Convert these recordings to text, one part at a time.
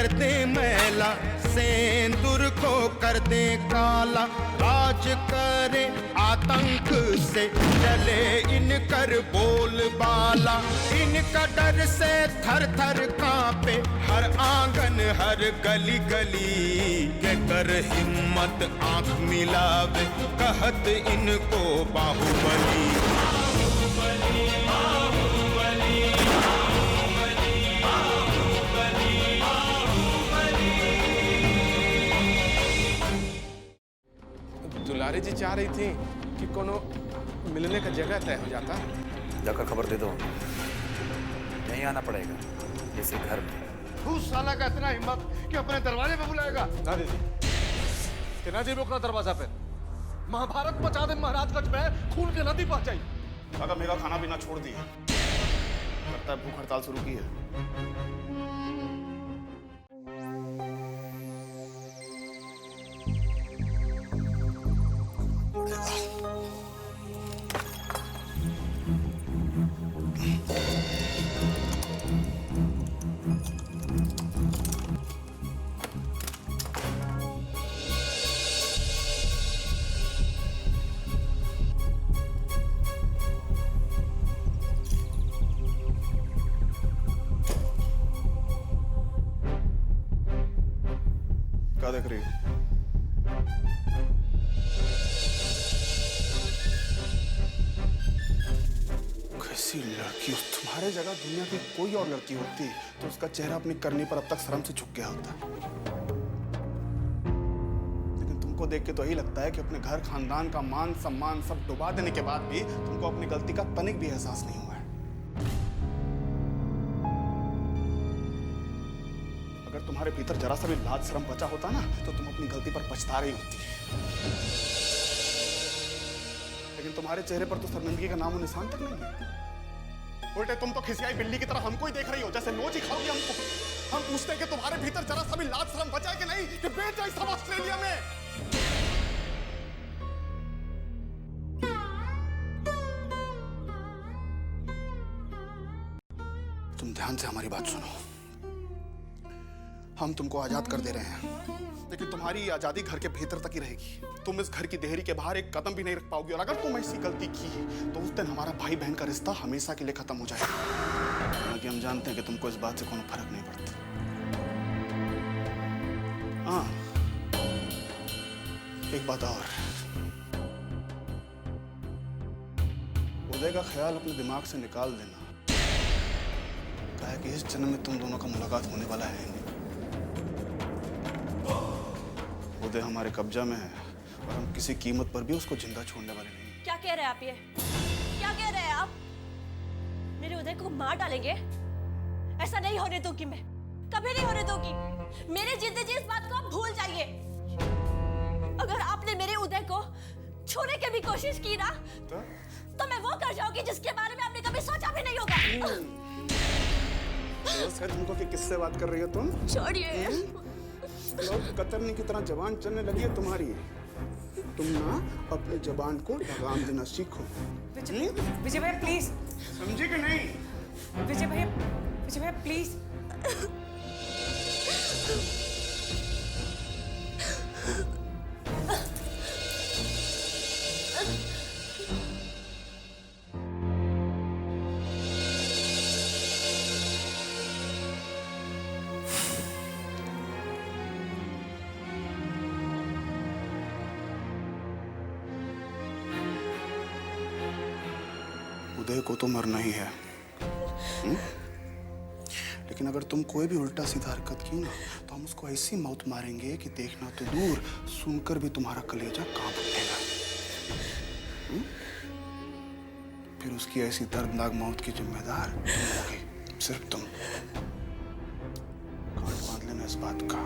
कर दे मैला, सेंदूर को कर दे काला। राज करे आतंक से चले इनकर बोलबाला। इनका डर से थर थर कांपे हर आंगन हर गली गली। के कर हिम्मत आंख मिलावे कहत इनको बाहुबली। दुलारी जी चाह रही थी कि कोनो मिलने का जगह तय हो जाता। जाकर खबर दे दो, नहीं आना पड़ेगा इसी घर में। उस साला का इतना हिम्मत कि अपने दरवाजे पे बुलाएगा। ना दीदी, कितना जी रोकना दरवाजा पे? महाभारत पचा दे महाराजगंज में, खून की नदी बह जाई। अगर मेरा खाना पीना छोड़ दिया, लगता है भूख हड़ताल शुरू की है। क्या देख रही हो? कैसी लड़की हो? तुम्हारे जगह दुनिया की कोई और लड़की होती तो उसका चेहरा अपनी करनी पर अब तक शर्म से झुक गया होता। लेकिन तुमको देख के तो यही लगता है कि अपने घर खानदान का मान सम्मान सब डुबा देने के बाद भी तुमको अपनी गलती का तनिक भी एहसास नहीं हुआ है। अगर तुम्हारे भीतर जरा सा भी लाज शर्म बचा होता ना तो तुम अपनी गलती पर पछता रही होती। लेकिन तुम्हारे चेहरे पर तो शर्मिंदगी का नामो निशान तक नहीं है। उल्टे तुम तो खिसियाई बिल्ली की तरह हमको ही देख रही हो, जैसे नोच ही खाओगी हमको। हम पूछते हैं कि तुम्हारे भीतर जरा सा भी लाज शर्म बचा है कि नहीं, कि बेच जाए सब ऑस्ट्रेलिया में। तुम ध्यान से हमारी बात सुनो। हम तुमको आजाद कर दे रहे हैं, लेकिन तुम्हारी आजादी घर के भीतर तक ही रहेगी। तुम इस घर की देहरी के बाहर एक कदम भी नहीं रख पाओगी। और अगर तुम ऐसी गलती की तो उस दिन हमारा भाई बहन का रिश्ता हमेशा के लिए खत्म हो जाएगा। हालांकि हम जानते हैं कि तुमको इस बात से कोई फर्क नहीं पड़ता। हाँ, एक बात और, उदय का ख्याल अपने दिमाग से निकाल देना। क्या है कि इस जन्म में तुम दोनों का मुलाकात होने वाला है नहीं। उदय हमारे कब्जा में है और हम किसी कीमत पर भी उसको जिंदा छोड़ने वाले नहीं। क्या कह रहे हैं आप? ये क्या कह रहे हैं आप? मेरे उदय को मार डालेंगे? ऐसा नहीं होने दूंगी मैं, कभी नहीं होने दूंगी। मेरे जीते जी इस बात को आप भूल जाइए। अगर आपने मेरे उदय को छूने की भी कोशिश की ना तो मैं वो कर जाऊंगी जिसके बारे में आपने कभी सोचा भी नहीं होगा। तुमको कि किससे बात कर रही हो तुम? छोड़िए। कतरनी की तरह जबान चलने लगी है तुम्हारी। तुम ना अपनी जबान को लगाम देना सीखो। विजय भैया प्लीज। समझी कि नहीं? विजय भैया प्लीज। उदय को तो मरना ही है। लेकिन अगर तुम कोई भी उल्टा सीधा हरकत की ना तो हम उसको ऐसी मौत मारेंगे कि देखना तो दूर, सुनकर भी तुम्हारा कलेजा कांप उठेगा। फिर उसकी ऐसी दर्दनाक मौत की जिम्मेदार तुम होगी, सिर्फ तुम। गांठ बांध लेना इस बात का।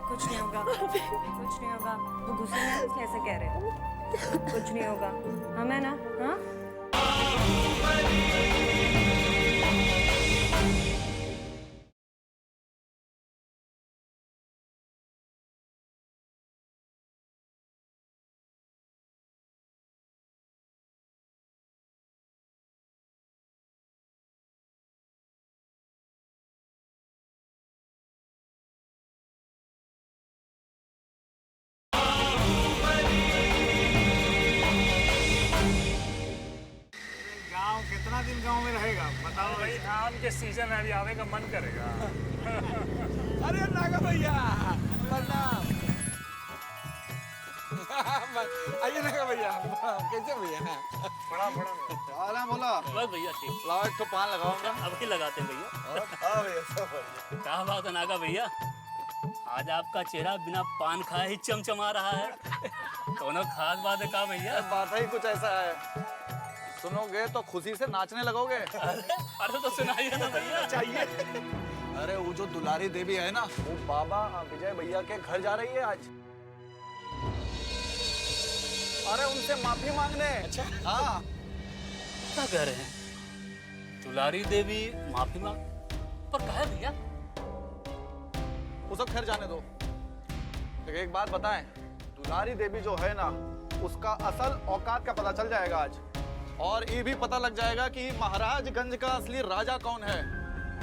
कुछ नहीं होगा, कुछ नहीं होगा। वो गुस्से में है इसलिए ऐसे कह रहे हो। कुछ नहीं होगा, हम है ना? हाँ। दिन गांव में रहेगा बताओ भाई। आम के सीजन है, अभी आने का मन करेगा। अरे नागा भैया प्रणाम। आइए नागा भैया, कैसे भैया? बड़ा बड़ा बोला बस भैया ठीक। लाओ एक तो पान लगाओ हमरा। अभी लगाते हैं भैया। हाँ भैया सब बढ़िया। क्या बात है नागा भैया, आज आपका चेहरा बिना पान खाए ही चमचमा रहा है। दोनों खास बात है, कहा भैया? बात ही कुछ ऐसा है, सुनोगे तो खुशी से नाचने लगोगे। अरे तो सुनाइए ना भैया। चाहिए। अरे वो जो दुलारी देवी है ना, वो बाबा विजय भैया के घर जा रही है आज। अरे उनसे माफी मांगने। अच्छा हाँ। क्या कह रहे हैं? दुलारी देवी माफी मांग पर कहा भैया? वो सब खैर जाने दो, लेकिन एक बात बताएं, दुलारी देवी जो है ना, उसका असल औकात का पता चल जाएगा आज, और ये भी पता लग जाएगा कि महाराजगंज का असली राजा कौन है।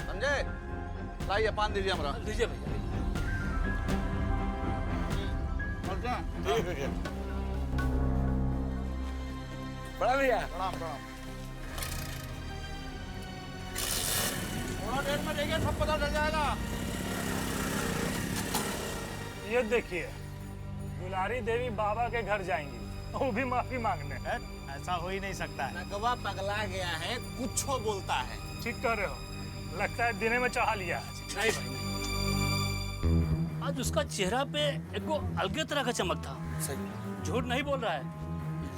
समझे? लाइए पान दीजिए हमरा। दीजिए भैया। ठीक है। बड़ा भैया। प्रणाम प्रणाम। थोड़ा देर में देखिए, सब पता चल जाएगा। ये देखिए, दुलारी देवी बाबा के घर जाएंगी, वो भी माफी मांगने। ऐसा हो ही नहीं सकता है। नगवा पगला गया है, कुछ बोलता है। ठीक कर रहे हो, लगता है दिने में चाह लिया। नहीं भाई नहीं। आज उसका चेहरा पे एक वो अलगे तरह का चमक था। सही। झूठ नहीं बोल रहा है,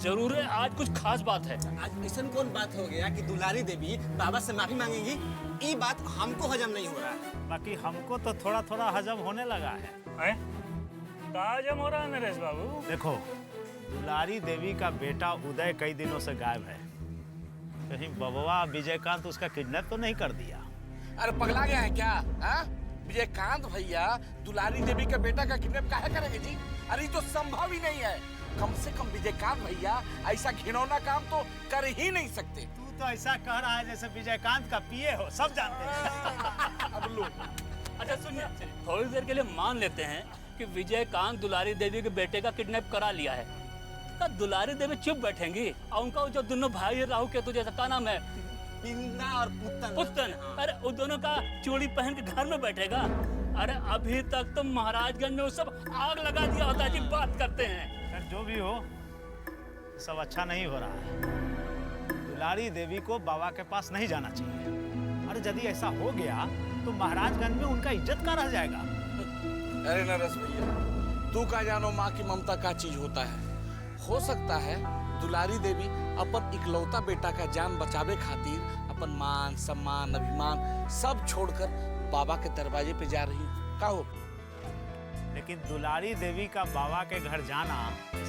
जरूर है आज कुछ खास बात है। आज ऐसा कौन बात हो गया कि दुलारी देवी बाबा से माफी मांगेंगी? ये बात हमको हजम नहीं हो रहा है। बाकी हमको तो थोड़ा थोड़ा हजम होने लगा है। क्या हजम हो रहा है नरेश बाबू? देखो, दुलारी देवी का बेटा उदय कई दिनों से गायब है। कहीं बबुआ विजयकांत उसका किडनैप तो नहीं कर दिया? अरे पगला गया है क्या? विजयकांत भैया दुलारी देवी के बेटा का किडनैप काहे करेंगे जी? अरे ये तो संभव ही नहीं है। कम से कम विजयकांत भैया ऐसा घिनौना काम तो कर ही नहीं सकते। तू तो ऐसा कह रहा है जैसे विजयकांत का पीए हो, सब जानते हैं। अब लो। अच्छा सुनिए, थोड़ी देर के लिए मान लेते हैं कि विजयकांत दुलारी देवी के बेटे का किडनैप करा लिया है। क्या दुलारी देवी चुप बैठेंगी? और उनका जो दोनों भाई राहु केतु जैसा, क्या नाम है? पिंदा और पुत्तन। पुत्तन। अरे वो दोनों का चूड़ी पहन के घर में बैठेगा। अरे अभी तक तो महाराजगंज में वो सब आग लगा दिया होता है जी। बात करते हैं। जो भी हो, सब अच्छा नहीं हो रहा है। दुलारी देवी को बाबा के पास नहीं जाना चाहिए। अरे यदि ऐसा हो गया तो महाराजगंज में उनका इज्जत का रह जाएगा। अरे नरेश भैया, तू का जानो माँ की ममता का चीज होता है। हो सकता है दुलारी देवी अपन इकलौता बेटा का जान बचावे खातिर अपन मान सम्मान अभिमान सब छोड़कर बाबा के दरवाजे पे जा रही। का हो? लेकिन दुलारी देवी का बाबा के घर जाना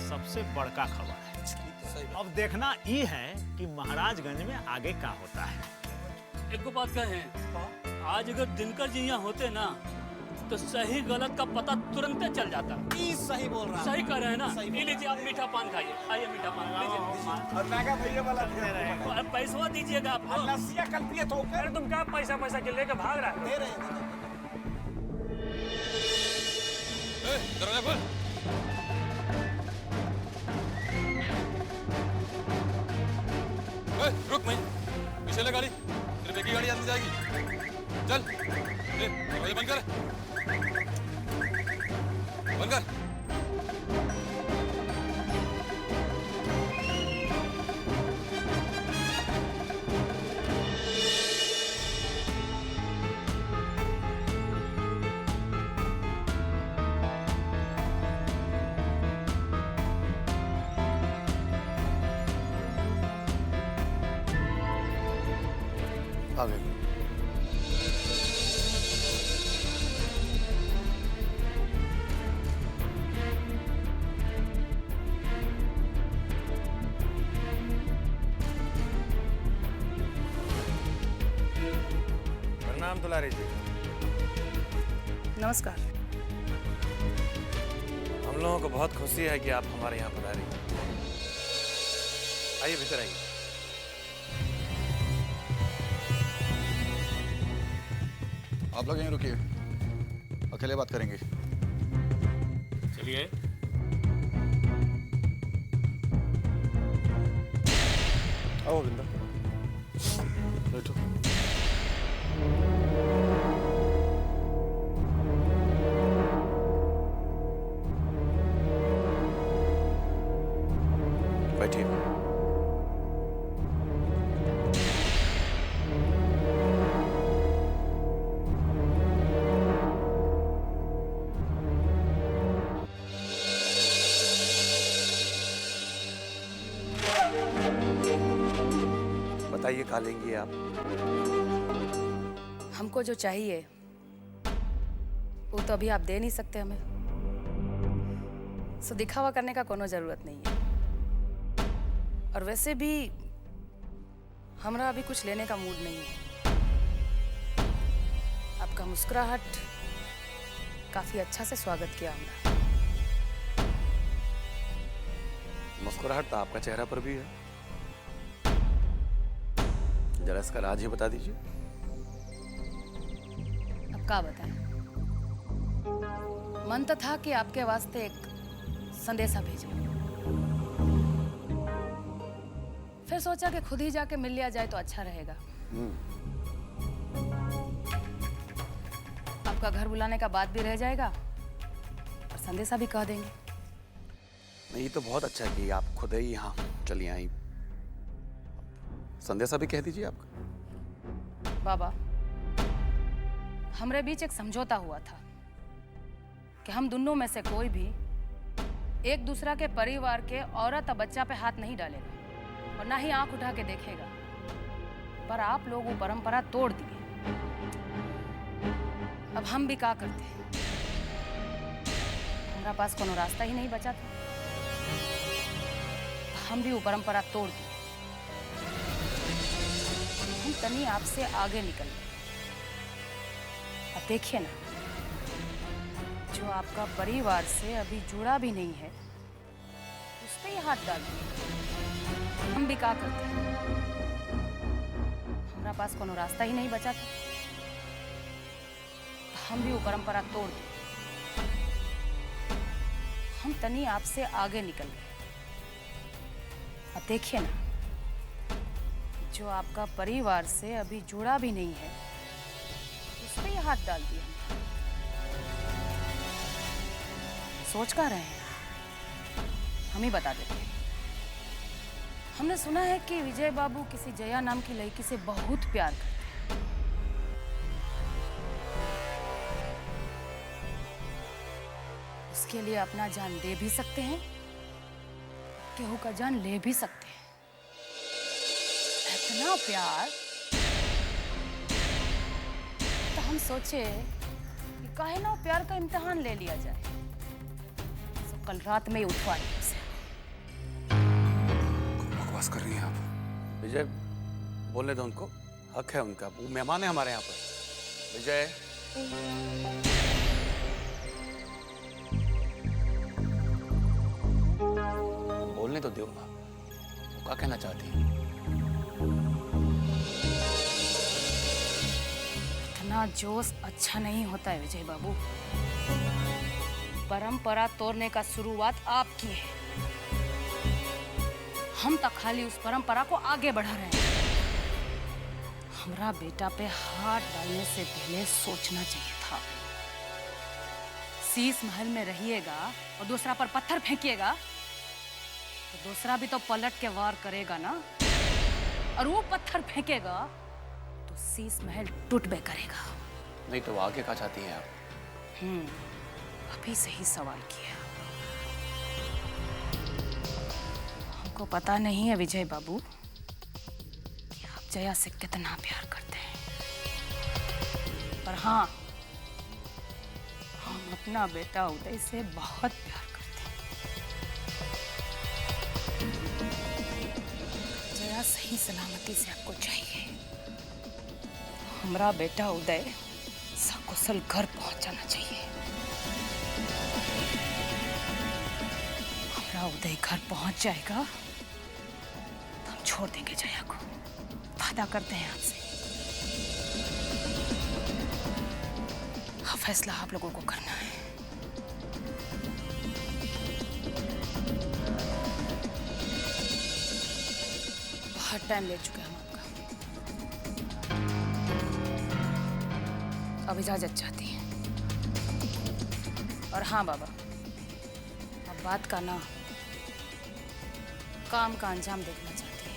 सबसे बड़का खबर है। अब देखना ये है कि महाराजगंज में आगे क्या होता है। एक बात कहें, आज अगर दिनकर जी यहाँ होते ना तो सही गलत का पता तुरंत चल जाता। सही बोल रहा है। सही कह रहे हैं ना। ये लीजिए आप मीठा पान खाइए। आइए मीठा पान लीजिए। और नागा भैया वाला पैसा दीजिएगा आप। लस्सिया कल पिए तो अरे तुम क्या पैसा पैसा के लेके भाग रहा है? दे रहे हैं। दरवाजा खोल। रुक मैं पीछे ले गाड़ी, तेरे की गाड़ी अंदर जाएगी। चल दरवाजा बंद कर, बंद कर। आगे प्रणाम दुलारी जी। नमस्कार। हम लोगों को बहुत खुशी है कि आप हमारे यहाँ पधारी। आइए भीतर आइए। आप लोग यहीं रुकिए, अकेले बात करेंगे। चलिए। आओ बिंदा। बैठो। बैठिए। बताइए कहाँ लेंगी आप? हमको जो चाहिए वो तो अभी आप दे नहीं सकते हमें, सो दिखावा करने का कोनो जरूरत नहीं है। और वैसे भी हमरा अभी कुछ लेने का मूड नहीं है। आपका मुस्कुराहट काफी अच्छा से स्वागत किया हमने। मुस्कुराहट तो आपका चेहरा पर भी है, जरा इसका राज ही बता दीजिए। अब क्या बताएं? मन तो था कि आपके वास्ते एक संदेशा भेजे, फिर सोचा कि खुद ही जाके मिल लिया जाए तो अच्छा रहेगा। आपका घर बुलाने का बात भी रह जाएगा और संदेशा भी कह देंगे। नहीं, ये तो बहुत अच्छा है कि आप खुद ही यहाँ चली आई। संदेशा भी कह दीजिए आपका। बाबा, हमरे बीच एक समझौता हुआ था कि हम दोनों में से कोई भी एक दूसरा के परिवार के औरत और बच्चा पे हाथ नहीं डालेगा और ना ही आंख उठा के देखेगा। पर आप लोग वो परंपरा तोड़ दिए। अब हम भी क्या करते हैं? हमारा पास कोनो रास्ता ही नहीं बचा था। हम भी वो परंपरा तोड़ दिए। हम तनी आपसे आगे निकल गए। अब देखिए ना, जो आपका परिवार से अभी जुड़ा भी नहीं है उस पे ही हाथ डाल दिए। हम भी क्या करते हैं? हमारा पास कोनो रास्ता ही नहीं बचा था। हम भी वो परंपरा तोड़ दिए। हम तनी आपसे आगे निकल गए। अब देखिए ना, जो आपका परिवार से अभी जुड़ा भी नहीं है उस पे ही हाथ डाल दिया। सोच कर रहे हैं? हम ही बता देते हैं। हमने सुना है कि विजय बाबू किसी जया नाम की लड़की से बहुत प्यार करते हैं। उसके लिए अपना जान दे भी सकते हैं, केहू का जान ले भी सकते हैं। इतना प्यार, तो हम सोचे कि काहे ना प्यार का इम्तिहान ले लिया जाए। तो कल रात में ही उठवा लिया उसे। बकवास कर रही हैं आप। विजय, बोलने दो उनको, हक है उनका। वो मेहमान है हमारे यहाँ पर। विजय, बोलने तो दो ना, वो क्या कहना चाहती है? इतना जोश अच्छा नहीं होता है विजय बाबू। परंपरा तोड़ने का शुरुआत आपकी है। हम तो खाली उस परंपरा को आगे बढ़ा रहे हैं। हमारा बेटा पे हाथ डालने से पहले सोचना चाहिए था। शीश महल में रहिएगा और दूसरा पर पत्थर फेंकिएगा तो दूसरा भी तो पलट के वार करेगा ना। और वो पत्थर फेंकेगा तो शीश महल टूटबे करेगा। नहीं तो आगे क्या चाहती हैं आप? अभी सही सवाल किया। हमको पता नहीं है विजय बाबू कि आप जया से कितना प्यार करते हैं, पर हाँ, हम अपना बेटा उदय से बहुत प्यार करते हैं। जया सही सलामती से आपको चाहिए। हमारा बेटा उदय सकुशल घर पहुंच जाना चाहिए। हमारा उदय घर पहुंच जाएगा तो हम छोड़ देंगे जया को। वादा करते हैं आपसे। हाँ, फैसला आप लोगों को करना है। बहुत टाइम ले चुके हैं हम आपका। अब इजाजत चाहती हैं। और हाँ बाबा, अब बात का ना काम का अंजाम देखना चाहती है।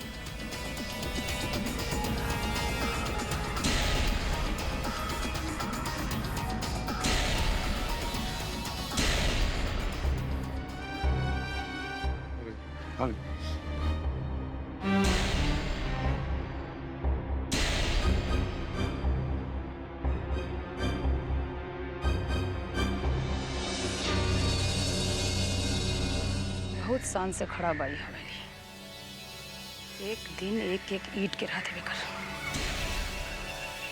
बहुत शान से खड़ा बाई हवेली, एक दिन एक एक ईंट गिरा देवे कर,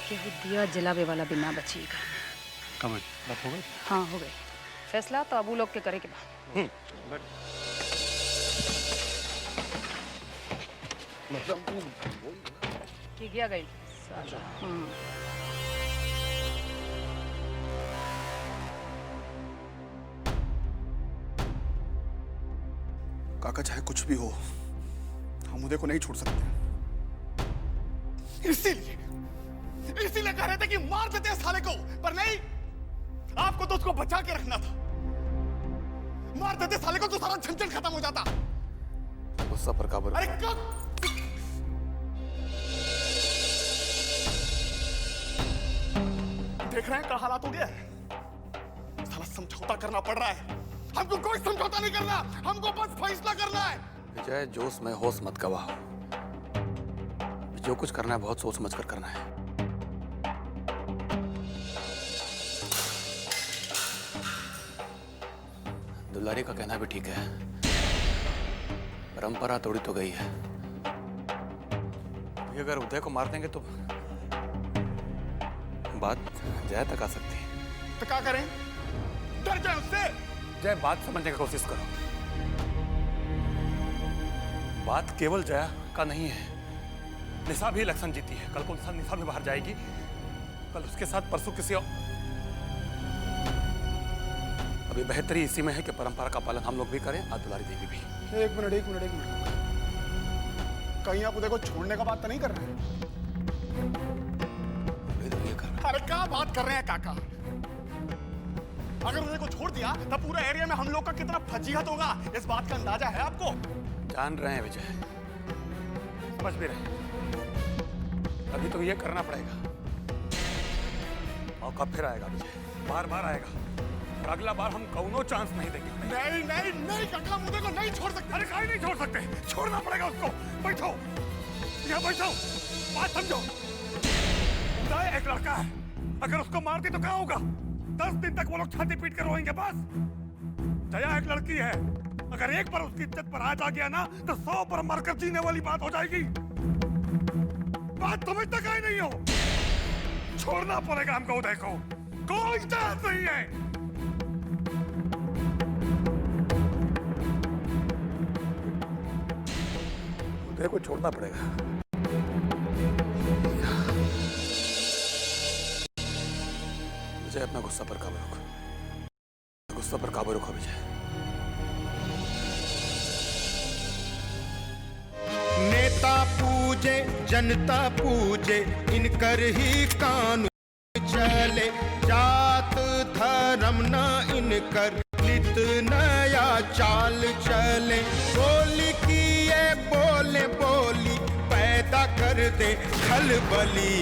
केहू दिया जलावे वाला भी ना बचेगा। कमल, बात हो गई? हाँ हो गई। फैसला तो अबू लोग के करे के बाद। ठीक गया गई साला। काका चाहे कुछ भी हो, हम उदय को नहीं छोड़ सकते। इसीलिए कह रहे थे कि मार देते हैं साले को, पर नहीं, आपको तो उसको बचा के रखना था। मार देते साले को तो सारा झंझट खत्म हो जाता। गुस्सा पर काबू रखो। अरे कब देख रहे हैं क्या हालात हो गया है? साला समझौता करना पड़ रहा है। हमको कोई समझौता नहीं करना, हमको बस फैसला करना है। विजय, जोश में होश मत गवाओ। जो कुछ करना है बहुत सोच समझ कर करना है। दुलारी का कहना भी ठीक है, परंपरा तोड़ी तो गई है। अगर उदय को मार देंगे तो बात जय तक आ सकती है। तो क्या करें? डर जाए उससे? जय, बात समझने की कोशिश करो। बात केवल जया का नहीं है, निशा भी इलेक्शन जीती है। कल को निशा भी बाहर जाएगी, कल उसके साथ परसों किसी और। अभी बेहतरी इसी में है कि परंपरा का पालन हम लोग भी करें और दुलारी देवी भी। एक मिनट। कहीं आप उदय को छोड़ने का बात तो नहीं कर रहे हैं? अरे क्या बात कर रहे हैं काका? अगर उदय को छोड़ दिया तब पूरा एरिया में हम लोग का कितना फजीहत होगा, इस बात का अंदाजा है आपको? जान रहे हैं विजय, समझ भी रहे हैं। अभी तो ये करना पड़ेगा। मौका फिर आएगा विजय, बार आएगा। और अगला बार हम कौनो चांस नहीं देंगे। नहीं काका, उदय को नहीं छोड़ सकते। अरे कहीं नहीं छोड़ सकते, छोड़ना पड़ेगा उसको। बैठो, यहाँ बैठो, बात समझो। उदय एक लड़का है, अगर उसको मार दी तो क्या होगा? 10 दिन तक वो लोग छाती पीट कर रोएंगे बस। जया एक लड़की है, अगर एक बार उसकी इज्जत पर हाथ आ गया ना तो 100 पर मरकर जीने वाली बात हो जाएगी। बात समझता काहे नहीं हो? छोड़ना पड़ेगा हमको उदय को, कोई चांस नहीं है। उदय को छोड़ना पड़ेगा। विजय, अपना गुस्सा पर काबू रखो, गुस्सा पर काबू रखो विजय। नेता पूजे जनता पूजे, इनकर ही कानून चले। जात धर्म न इनकर, नित नया चाल चले। बोली की ये बोले बोली, पैदा कर दे खलबली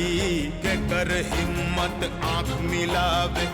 के कर हिम्मत आंख मिलावे।